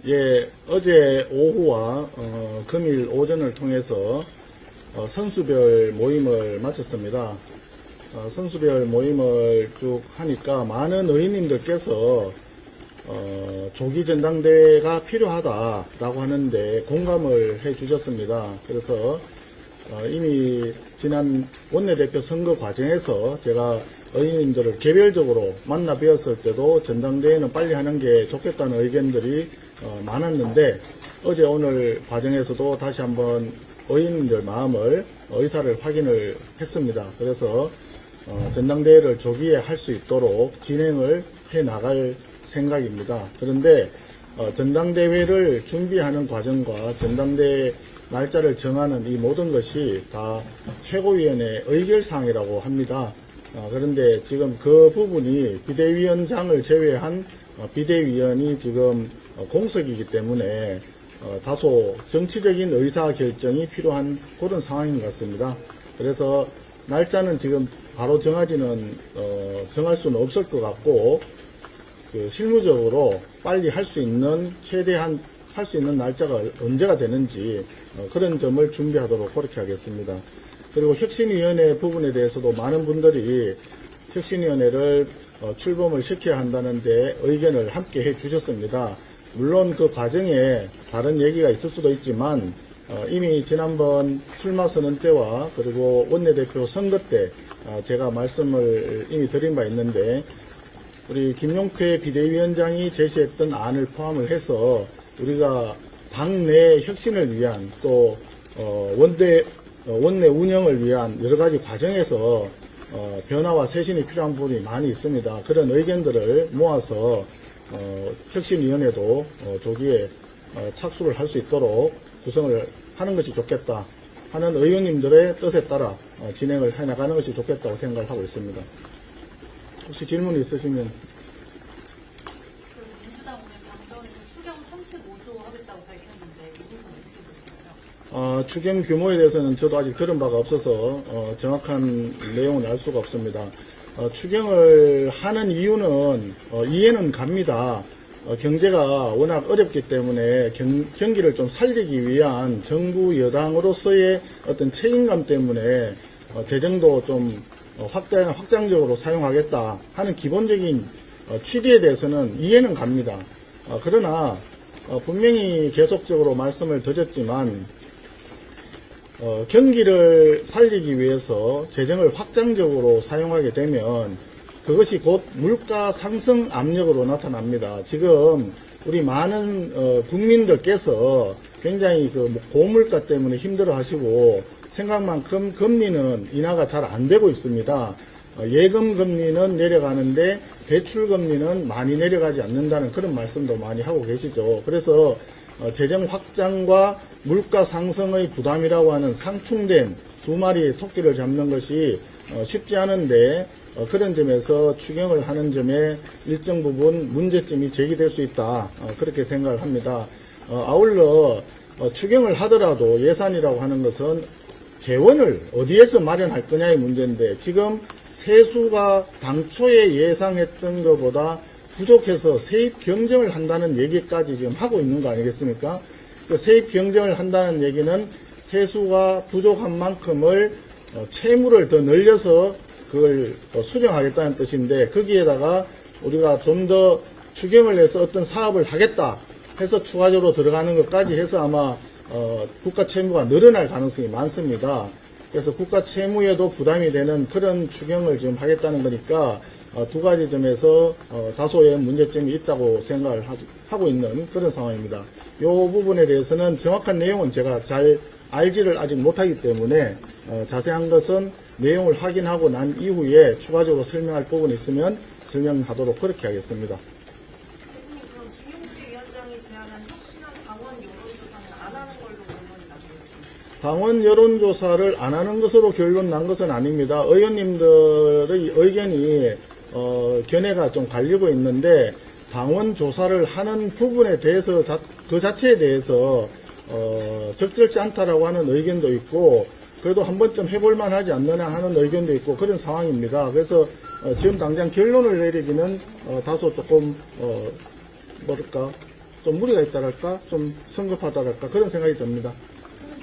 예, 어제 오후와 금일 오전을 통해서 선수별 모임을 마쳤습니다. 선수별 모임을 쭉 하니까 많은 의원님들께서 조기 전당대회가 필요하다라고 하는데 공감을 해 주셨습니다. 그래서 이미 지난 원내대표 선거 과정에서 제가 의원님들을 개별적으로 만나 뵈었을 때도 전당대회는 빨리 하는 게 좋겠다는 의견들이 많았는데 어제 오늘 과정에서도 다시 한번 의원님들 마음을 의사를 확인을 했습니다. 그래서 전당대회를 조기에 할 수 있도록 진행을 해 나갈 생각입니다. 그런데 전당대회를 준비하는 과정과 전당대회 날짜를 정하는 이 모든 것이 다 최고위원회 의결사항이라고 합니다. 그런데 지금 그 부분이 비대위원장을 제외한 비대위원이 지금 공석이기 때문에 다소 정치적인 의사결정이 필요한 그런 상황인 것 같습니다. 그래서 날짜는 지금 바로 정할 수는 없을 것 같고 실무적으로 빨리 할 수 있는 최대한 할 수 있는 날짜가 언제가 되는지 그런 점을 준비하도록 그렇게 하겠습니다. 그리고 혁신위원회 부분에 대해서도 많은 분들이 혁신위원회를 출범을 시켜야 한다는데 의견을 함께 해 주셨습니다. 물론 그 과정에 다른 얘기가 있을 수도 있지만 이미 지난번 출마 선언 때와 그리고 원내대표 선거 때 제가 말씀을 이미 드린 바 있는데 우리 김용태 비대위원장이 제시했던 안을 포함을 해서 우리가 당내 혁신을 위한 또 원내 운영을 위한 여러 가지 과정에서 변화와 쇄신이 필요한 부분이 많이 있습니다. 그런 의견들을 모아서 혁신위원회도 조기에 착수를 할 수 있도록 구성을 하는 것이 좋겠다 하는 의원님들의 뜻에 따라 진행을 해나가는 것이 좋겠다고 생각을 하고 있습니다. 혹시 질문 있으시면. 민주당 오늘 당정에서 추경 35조 하겠다고 밝혔는데 이 부분 어떻게 보시나요? 추경 규모에 대해서는 저도 아직 들은 바가 없어서 정확한 내용은 알 수가 없습니다. 추경을 하는 이유는 이해는 갑니다. 경제가 워낙 어렵기 때문에 경기를 좀 살리기 위한 정부 여당으로서의 어떤 책임감 때문에 재정도 좀 확장적으로 사용하겠다 하는 기본적인 취지에 대해서는 이해는 갑니다. 그러나 분명히 계속적으로 말씀을 드렸지만 경기를 살리기 위해서 재정을 확장적으로 사용하게 되면 그것이 곧 물가 상승 압력으로 나타납니다. 지금 우리 많은 국민들께서 굉장히 그 고물가 때문에 힘들어 하시고 생각만큼 금리는 인하가 잘 안 되고 있습니다. 예금 금리는 내려가는데 대출 금리는 많이 내려가지 않는다는 그런 말씀도 많이 하고 계시죠. 그래서 재정 확장과 물가 상승의 부담이라고 하는 상충된 두 마리의 토끼를 잡는 것이 쉽지 않은데 그런 점에서 추경을 하는 점에 일정 부분 문제점이 제기될 수 있다. 그렇게 생각을 합니다. 아울러 추경을 하더라도 예산이라고 하는 것은 재원을 어디에서 마련할 거냐의 문제인데 지금 세수가 당초에 예상했던 것보다 부족해서 세입 경정을 한다는 얘기까지 지금 하고 있는 거 아니겠습니까? 그 세입 경정을 한다는 얘기는 세수가 부족한 만큼을 채무를 더 늘려서 그걸 수정하겠다는 뜻인데 거기에다가 우리가 좀 더 추경을 해서 어떤 사업을 하겠다 해서 추가적으로 들어가는 것까지 해서 아마 국가 채무가 늘어날 가능성이 많습니다. 그래서 국가 채무에도 부담이 되는 그런 추경을 지금 하겠다는 거니까 두 가지 점에서 다소의 문제점이 있다고 생각을 하고 있는 그런 상황입니다. 이 부분에 대해서는 정확한 내용은 제가 잘 알지를 아직 못하기 때문에 자세한 것은 내용을 확인하고 난 이후에 추가적으로 설명할 부분이 있으면 설명하도록 그렇게 하겠습니다. 대표님, 그럼 김용태 위원장이 제안한 혁신한 당원 여론조사는 안 하는 걸로 결론이 났습니다. 당원 여론조사를 안 하는 것으로 결론 난 것은 아닙니다. 의원님들의 의견이 견해가 좀 갈리고 있는데 당원 조사를 하는 부분에 대해서 그 자체에 대해서 적절치 않다라고 하는 의견도 있고 그래도 한 번쯤 해볼만 하지 않느냐 하는 의견도 있고 그런 상황입니다. 그래서 지금 당장 결론을 내리기는 다소 조금 뭐랄까 좀 무리가 있다랄까, 좀 성급하다랄까 그런 생각이 듭니다.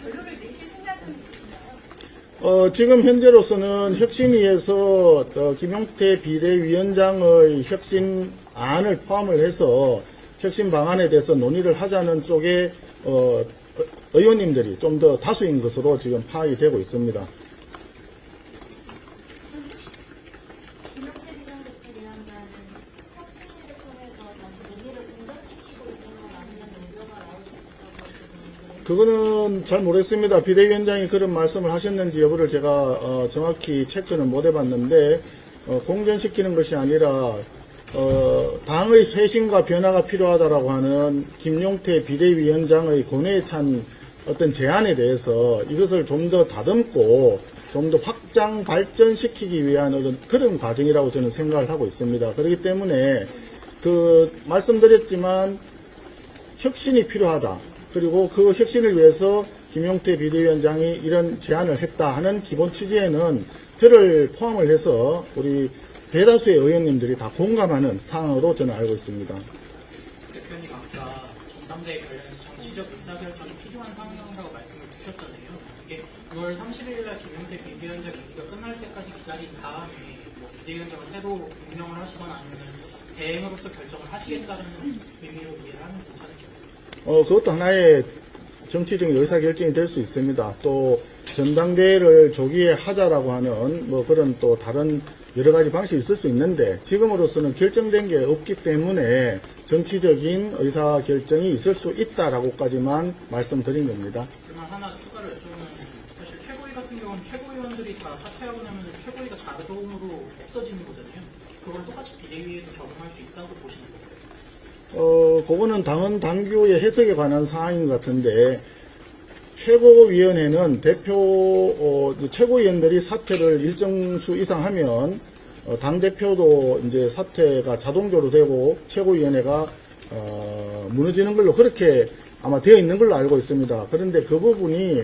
결론을 내실 생각은 있으시나요? 지금 현재로서는 혁신위에서 김용태 비대위원장의 혁신안을 포함을 해서 혁신 방안에 대해서 논의를 하자는 쪽에 의원님들이 좀 더 다수인 것으로 지금 파악이 되고 있습니다. 김용태 비상대책위원장은 혁신위를 통해서 다시 논의를 공작시키고 있는 건 아니냐는 우려가 나올 수 있다고 그거는 잘 모르겠습니다. 비대위원장이 그런 말씀을 하셨는지 여부를 제가 정확히 체크는 못 해봤는데 공전시키는 것이 아니라 당의 쇄신과 변화가 필요하다라고 하는 김용태 비대위원장의 고뇌에 찬 어떤 제안에 대해서 이것을 좀 더 다듬고 좀 더 확장 발전시키기 위한 어떤 그런 과정이라고 저는 생각을 하고 있습니다. 그렇기 때문에 말씀드렸지만 혁신이 필요하다. 그리고 그 혁신을 위해서 김용태 비대위원장이 이런 제안을 했다 하는 기본 취지에는 저를 포함을 해서 우리 대다수의 의원님들이 다 공감하는 사항으로 저는 알고 있습니다. 대표님 아까 전당대회 관련해서 정치적 의사결정이 필요한 상황이라고 말씀을 주셨잖아요. 이게 9월 30일 날 김용태 비대위원장 임기가 끝날 때까지 기다린 다음에 뭐 비대위원장을 새로 임명을 하시거나 아니면 대행으로서 결정을 하시겠다는 의미로 이해를 하면 괜찮을까요? 그것도 하나의 정치적인 의사결정이 될 수 있습니다. 또 전당대회를 조기에 하자라고 하는 뭐 그런 또 다른 여러 가지 방식이 있을 수 있는데 지금으로서는 결정된 게 없기 때문에 정치적인 의사결정이 있을 수 있다라고까지만 말씀드린 겁니다. 그러면 하나 추가로 여쭤보면 사실 최고위 같은 경우는 최고위원들이 다 사퇴하고 나면 최고위가 자동으로 없어지는 거잖아요. 그걸 똑같이 비대위에도 적용할 수 있다고 보시는 거예요? 그거는 당헌 당규의 해석에 관한 사항인 것 같은데 최고위원회는 최고위원들이 사퇴를 일정 수 이상 하면 당대표도 이제 사퇴가 자동적으로 되고 최고위원회가 무너지는 걸로 그렇게 아마 되어 있는 걸로 알고 있습니다. 그런데 그 부분이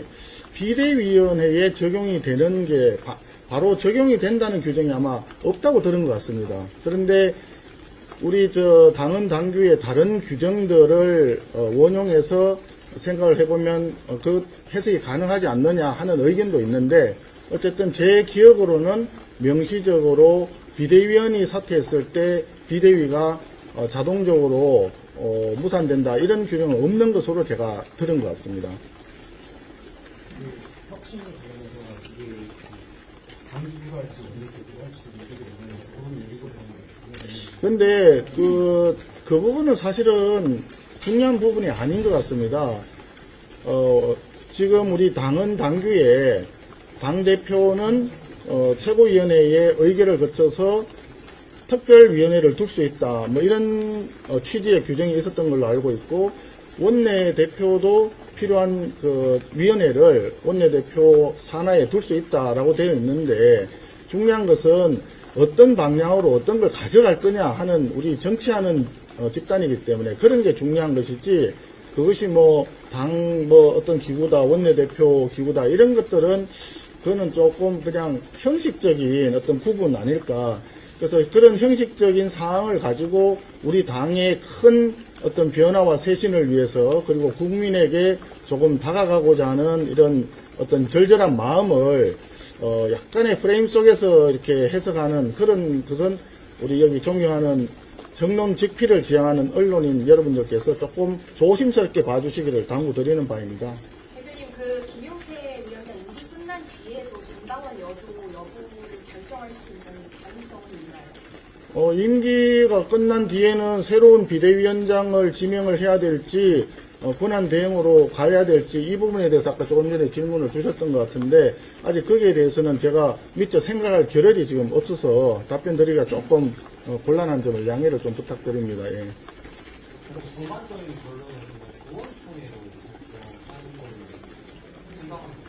비대위원회에 적용이 되는 게 바로 적용이 된다는 규정이 아마 없다고 들은 것 같습니다. 그런데 우리 당헌 당규의 다른 규정들을 원용해서 생각을 해보면 그 해석이 가능하지 않느냐 하는 의견도 있는데 어쨌든 제 기억으로는 명시적으로 비대위원이 사퇴했을 때 비대위가 자동적으로 무산된다 이런 규정은 없는 것으로 제가 들은 것 같습니다. 혁신을 관련해서 이게 당기가 할지 원내대표가 할지 그런 얘기도 나오고 근데 그 부분은 사실은 중요한 부분이 아닌 것 같습니다. 지금 우리 당헌 당규에 당대표는 최고위원회의 의결을 거쳐서 특별위원회를 둘 수 있다. 뭐 이런 취지의 규정이 있었던 걸로 알고 있고 원내대표도 필요한 그 위원회를 원내대표 산하에 둘 수 있다라고 되어 있는데 중요한 것은 어떤 방향으로 어떤 걸 가져갈 거냐 하는 우리 정치하는 집단이기 때문에 그런 게 중요한 것이지 그것이 어떤 기구다 원내대표 기구다 이런 것들은 그거는 조금 그냥 형식적인 어떤 부분 아닐까. 그래서 그런 형식적인 사항을 가지고 우리 당의 큰 어떤 변화와 쇄신을 위해서 그리고 국민에게 조금 다가가고자 하는 이런 어떤 절절한 마음을 약간의 프레임 속에서 이렇게 해석하는 그런 것은 우리 여기 존경하는 정론직필을 지향하는 언론인 여러분들께서 조금 조심스럽게 봐주시기를 당부드리는 바입니다. 대표님, 김용태 위원장 임기 끝난 뒤에도 정당원 여부를 결정할 수 있는 가능성은 있나요? 임기가 끝난 뒤에는 새로운 비대위원장을 지명을 해야 될지 권한 대행으로 가야 될지 이 부분에 대해서 아까 조금 전에 질문을 주셨던 것 같은데 아직 거기에 대해서는 제가 미처 생각할 겨를이 지금 없어서 답변 드리기가 조금 곤란한 점을 양해를 좀 부탁드립니다. 예. 전반적인 결론은 의원총회로 하는 걸로 생각합니다.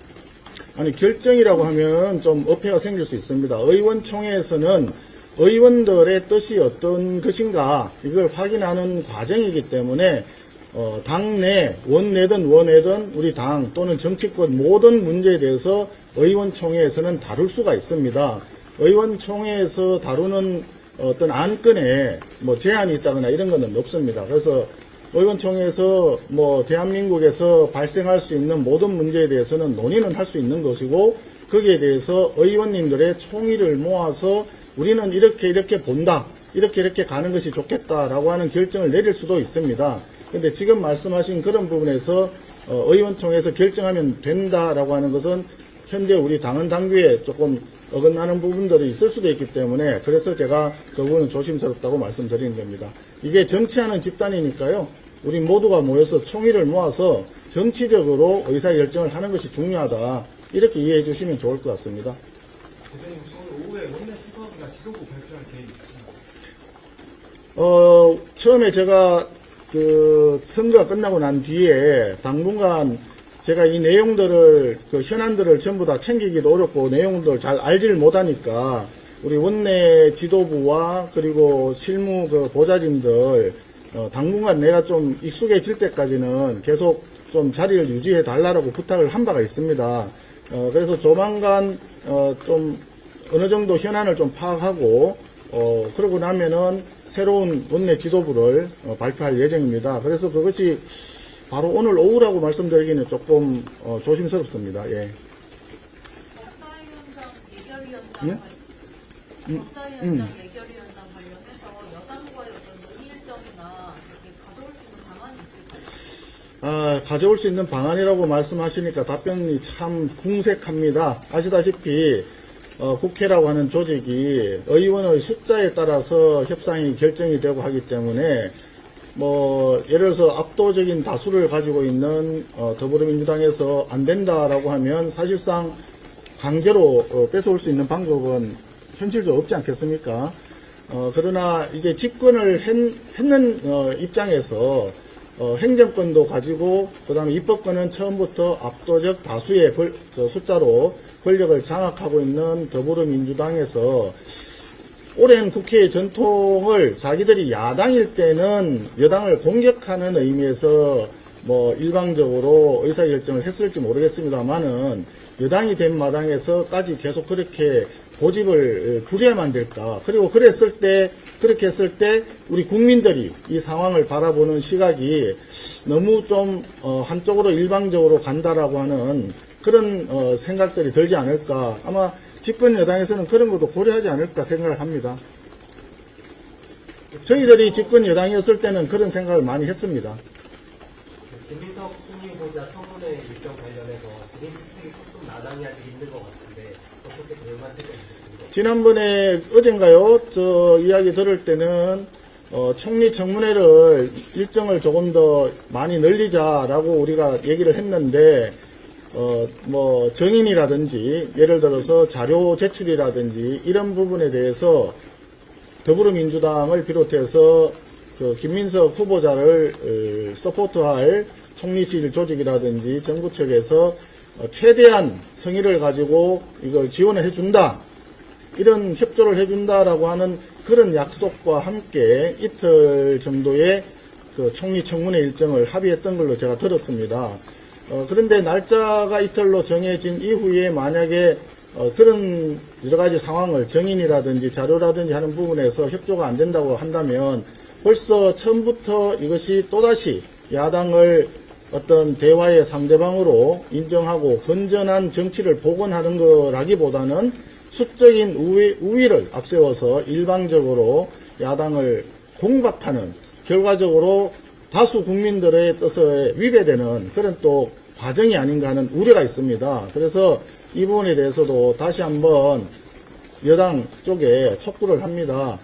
아니 결정이라고 하면 좀 어폐가 생길 수 있습니다. 의원총회에서는 의원들의 뜻이 어떤 것인가 이걸 확인하는 과정이기 때문에 당내 원내든 원외든 우리 당 또는 정치권 모든 문제에 대해서 의원총회에서는 다룰 수가 있습니다. 의원총회에서 다루는 어떤 안건에 제한이 있다거나 이런 것은 없습니다. 그래서 의원총회에서 뭐 대한민국에서 발생할 수 있는 모든 문제에 대해서는 논의는 할 수 있는 것이고 거기에 대해서 의원님들의 총의를 모아서 우리는 이렇게 본다. 이렇게 가는 것이 좋겠다라고 하는 결정을 내릴 수도 있습니다. 근데 지금 말씀하신 그런 부분에서 의원총회에서 결정하면 된다라고 하는 것은 현재 우리 당헌 당규에 조금 어긋나는 부분들이 있을 수도 있기 때문에 그래서 제가 그 부분은 조심스럽다고 말씀드리는 겁니다. 이게 정치하는 집단이니까요. 우리 모두가 모여서 총의를 모아서 정치적으로 의사결정을 하는 것이 중요하다. 이렇게 이해해 주시면 좋을 것 같습니다. 대표님 혹시 오늘 오후에 원내 수석이나 지도부 발표할 계획 있으신가요? 처음에 제가 그 선거가 끝나고 난 뒤에 당분간 제가 이 내용들을 그 현안들을 전부 다 챙기기도 어렵고 내용들 잘 알지를 못하니까 우리 원내 지도부와 그리고 실무 그 보좌진들 당분간 내가 좀 익숙해질 때까지는 계속 좀 자리를 유지해 달라고 부탁을 한 바가 있습니다. 그래서 조만간 좀 어느 정도 현안을 좀 파악하고 그러고 나면은 새로운 원내 지도부를 발표할 예정입니다. 그래서 그것이 바로 오늘 오후라고 말씀드리기는 조금 조심스럽습니다. 예. 법사위원장 예결위원장 네? 법사위원장 예결위원장 관련해서 여당과의 어떤 논의 일정이나 이렇게 가져올 수 있는 방안이 있을까요? 가져올 수 있는 방안이라고 말씀하시니까 답변이 참 궁색합니다. 아시다시피 국회라고 하는 조직이 의원의 숫자에 따라서 협상이 결정이 되고 하기 때문에 뭐 예를 들어서 압도적인 다수를 가지고 있는 더불어민주당에서 안 된다라고 하면 사실상 강제로 뺏어올 수 있는 방법은 현실적으로 없지 않겠습니까? 그러나 이제 집권을 했는 입장에서 행정권도 가지고 그다음에 입법권은 처음부터 압도적 다수의 숫자로 권력을 장악하고 있는 더불어민주당에서 오랜 국회의 전통을 자기들이 야당일 때는 여당을 공격하는 의미에서 뭐 일방적으로 의사결정을 했을지 모르겠습니다만은 여당이 된 마당에서까지 계속 그렇게 고집을 부려야만 될까. 그리고 그렇게 했을 때 우리 국민들이 이 상황을 바라보는 시각이 너무 좀 한쪽으로 일방적으로 간다라고 하는 그런 생각들이 들지 않을까. 아마 집권 여당에서는 그런 것도 고려하지 않을까 생각을 합니다. 저희들이 집권 여당이었을 때는 그런 생각을 많이 했습니다. 김민석 총리 후보자 청문회 일정 관련해서 진행 스펙이 조금 나란히 아직 있는 것 같은데 어떻게 대응하실 건지. 지난번에 어젠가요? 저 이야기 들을 때는 총리 청문회를 일정을 조금 더 많이 늘리자라고 우리가 얘기를 했는데 뭐 정인이라든지 예를 들어서 자료 제출이라든지 이런 부분에 대해서 더불어민주당을 비롯해서 그 김민석 후보자를 서포트할 총리실 조직이라든지 정부 측에서 최대한 성의를 가지고 이걸 지원을 해준다. 이런 협조를 해준다라고 하는 그런 약속과 함께 이틀 정도의 그 총리 청문회 일정을 합의했던 걸로 제가 들었습니다. 그런데 날짜가 이틀로 정해진 이후에 만약에 그런 여러 가지 상황을 정인이라든지 자료라든지 하는 부분에서 협조가 안 된다고 한다면 벌써 처음부터 이것이 또다시 야당을 어떤 대화의 상대방으로 인정하고 건전한 정치를 복원하는 거라기보다는 수적인 우위를 앞세워서 일방적으로 야당을 공박하는 결과적으로 다수 국민들의 뜻에 위배되는 그런 또 과정이 아닌가 하는 우려가 있습니다. 그래서 이 부분에 대해서도 다시 한번 여당 쪽에 촉구를 합니다.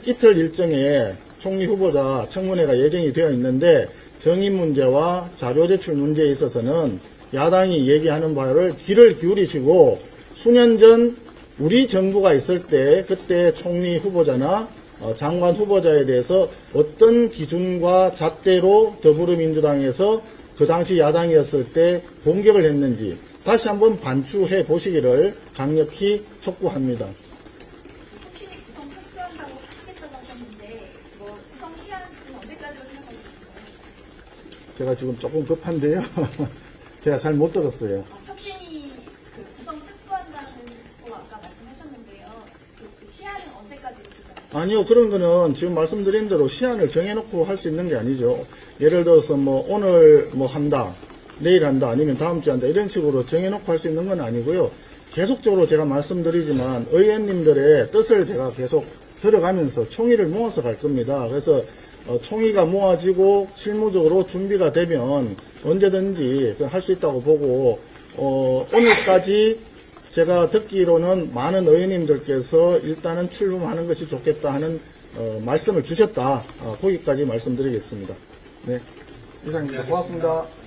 이틀 일정에 총리 후보자 청문회가 예정이 되어 있는데 정인 문제와 자료 제출 문제에 있어서는 야당이 얘기하는 바를 귀를 기울이시고 수년 전 우리 정부가 있을 때 그때 총리 후보자나 장관 후보자에 대해서 어떤 기준과 잣대로 더불어민주당에서 그 당시 야당이었을 때 공격을 했는지 다시 한번 반추해 보시기를 강력히 촉구합니다. 혁신이 구성 착수한다고 하겠다고 하셨는데 구성 시한은 언제까지로 생각하고 계신가요? 제가 지금 조금 급한데요. 제가 잘 못 들었어요. 혁신이 구성 착수한다는 거 아까 말씀하셨는데요. 그 시한은 언제까지로 생각하세요? 아니요, 그런 거는 지금 말씀드린 대로 시한을 정해놓고 할 수 있는 게 아니죠. 예를 들어서 뭐 오늘 뭐 한다, 내일 한다, 아니면 다음 주에 한다, 이런 식으로 정해놓고 할 수 있는 건 아니고요. 계속적으로 제가 말씀드리지만 의원님들의 뜻을 제가 계속 들어가면서 총의를 모아서 갈 겁니다. 그래서 총의가 모아지고 실무적으로 준비가 되면 언제든지 할 수 있다고 보고, 오늘까지 제가 듣기로는 많은 의원님들께서 일단은 출범하는 것이 좋겠다 하는 말씀을 주셨다. 거기까지 말씀드리겠습니다. 네, 이상입니다. 고맙습니다.